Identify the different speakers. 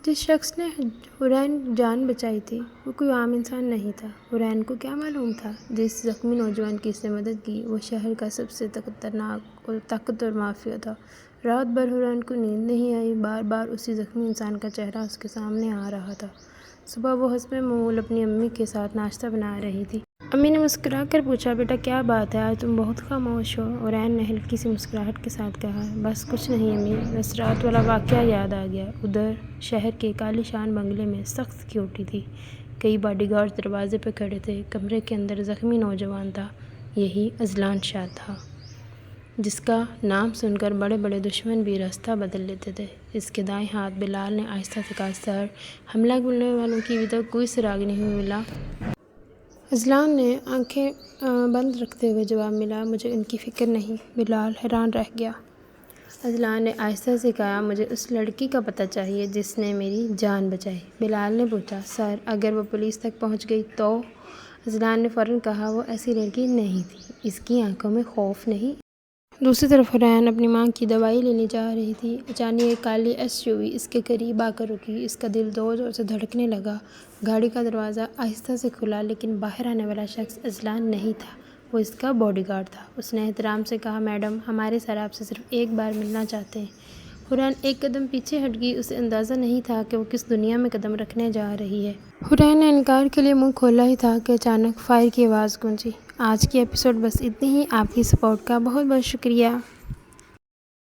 Speaker 1: جس شخص نے حرین جان بچائی تھی وہ کوئی عام انسان نہیں تھا۔ حرین کو کیا معلوم تھا جس زخمی نوجوان کی اس نے مدد کی وہ شہر کا سب سے خطرناک اور طاقتور مافیا تھا۔ رات بھر حرین کو نیند نہیں آئی، بار بار اسی زخمی انسان کا چہرہ اس کے سامنے آ رہا تھا۔ صبح وہ حسب معمول اپنی امی کے ساتھ ناشتہ بنا رہی تھی۔ امی نے مسکرا کر پوچھا، بیٹا کیا بات ہے، آج تم بہت خاموش ہو؟ حرین نے ہلکی سی مسکراہٹ کے ساتھ کہا، بس کچھ نہیں امی، بس رات والا واقعہ یاد آ گیا۔ ادھر شہر کے ایک عالی شان بنگلے میں سخت سیکیورٹی تھی، کئی باڈی گارڈز دروازے پہ کھڑے تھے۔ کمرے کے اندر زخمی نوجوان تھا، یہی اذلان شاہ تھا جس کا نام سن کر بڑے بڑے دشمن بھی راستہ بدل لیتے تھے۔ اس کے دائیں ہاتھ بلال نے آہستہ سے کہا، سر، حملہ کرنے والوں کی ابھی تک کوئی سراغ نہیں ملا۔ اذلان نے آنکھیں بند رکھتے ہوئے جواب ملا، مجھے ان کی فکر نہیں۔ بلال حیران رہ گیا۔ اذلان نے آہستہ سے کہا، مجھے اس لڑکی کا پتہ چاہیے جس نے میری جان بچائی۔ بلال نے پوچھا، سر، اگر وہ پولیس تک پہنچ گئی تو؟ اذلان نے فوراً کہا، وہ ایسی لڑکی نہیں تھی، اس کی آنکھوں میں خوف نہیں۔ دوسری طرف حرین اپنی ماں کی دوائی لینے جا رہی تھی۔ اچانک ایک کالی SUV اس کے قریب آ کر رکی۔ اس کا دل زور زور سے دھڑکنے لگا۔ گاڑی کا دروازہ آہستہ سے کھلا، لیکن باہر آنے والا شخص اذلان نہیں تھا، وہ اس کا باڈی گارڈ تھا۔ اس نے احترام سے کہا، میڈم، ہمارے سر آپ سے صرف ایک بار ملنا چاہتے ہیں۔ حرین ایک قدم پیچھے ہٹ گئی، اسے اندازہ نہیں تھا کہ وہ کس دنیا میں قدم رکھنے جا رہی ہے۔ حرین نے انکار کے لیے منہ کھولا ہی تھا کہ اچانک فائر کی آواز گونجی۔ آج کی ایپیسوڈ بس اتنی ہی۔ آپ کی سپورٹ کا بہت بہت شکریہ۔